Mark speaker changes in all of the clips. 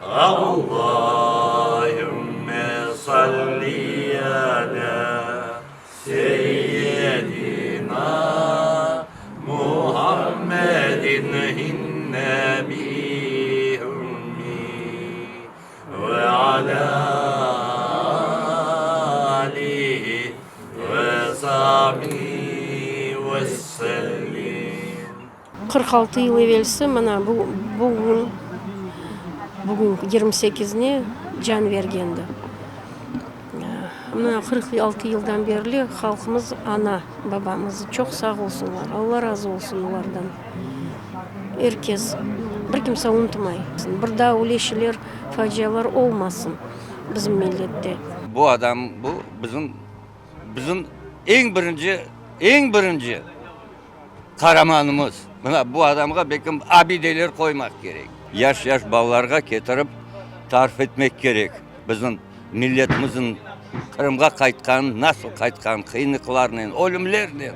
Speaker 1: Allahümme salli ala seyyidina Muhammedin hinnebi ummi ve ala alihi ve sahbihi ve sellim.
Speaker 2: 46 yıl evvelsi mana bugün 28'ine can vergendi. Mına 46 yıldan beri halkımız ana babamızı çok sağ olsunlar. Allah razı olsun onlardan. Herkes bir kimse unutmayın. Bir daha öleşiler, facialar olmasın bizim millette.
Speaker 3: Bu adam bu bizim en birinci kahramanımız. Buna bu adamga bekim abideler koymak gerek. Yaş ballarga getirip tarif etmek gerek. Bizim milletimizin Kırımga kaytkan, nasıl kaytkan, kıyınlıklarının, ölümlerinin.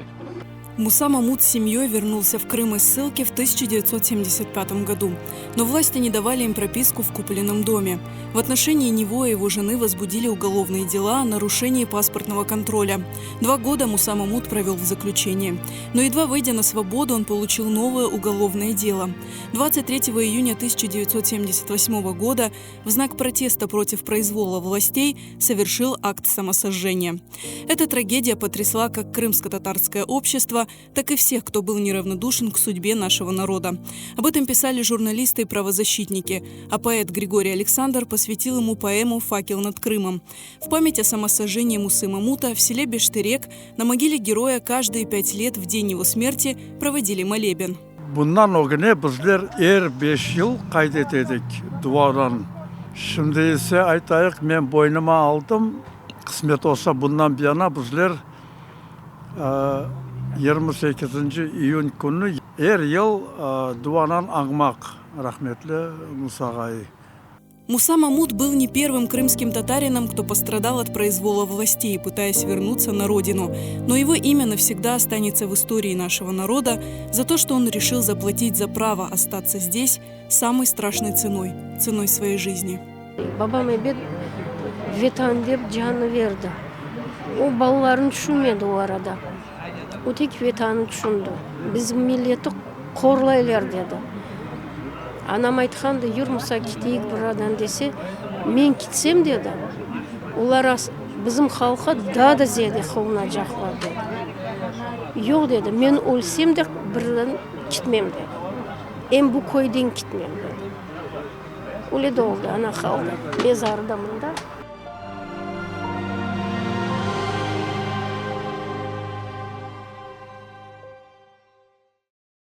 Speaker 4: Муса Мамут с семьей вернулся в Крым из ссылки в 1975 году, но власти не давали им прописку в купленном доме. В отношении него и его жены возбудили уголовные дела о нарушении паспортного контроля. 2 года Муса Мамут провел в заключении. Но едва выйдя на свободу, он получил новое уголовное дело. 23 июня 1978 года в знак протеста против произвола властей совершил акт самосожжения. Эта трагедия потрясла как крымско-татарское общество, так и всех, кто был неравнодушен к судьбе нашего народа. Об этом писали журналисты и правозащитники, а поэт Григорий Александр посвятил ему поэму «Факел над Крымом». В память о самосожжении Мусы Мамута в селе Бештырек на могиле героя каждые 5 лет в день его смерти проводили молебен.
Speaker 5: Bundan o güne bizler 5 yıl kaydededik duadan. Şimdi ise aytayık men boynuma aldım. Kısmet olsa bundan bir yana bizler 28 iyun günü her yıl duadan ağmak rahmetli Musa ağayı.
Speaker 4: Муса Мамут был не первым крымским татарином, кто пострадал от произвола властей, пытаясь вернуться на родину. Но его имя навсегда останется в истории нашего народа за то, что он решил заплатить за право остаться здесь самой страшной ценой своей жизни.
Speaker 2: Babam ebed vetan deyip canı verdi. O ballarını düşünmedi o arada. O tek vetanı düşündü. Bizim milleti korlaylar dedi. Anam айтқанды, юр Мұса кетейік buradan dese, men gitsem dedi. Олар bizim халқа да зияде қылынacak var dedi. Yok dedi, men ölsem de birden gitmem dedi. En bu koydan gitmem dedi. Öyle de oldu, ana kaldı. Mezarda mında.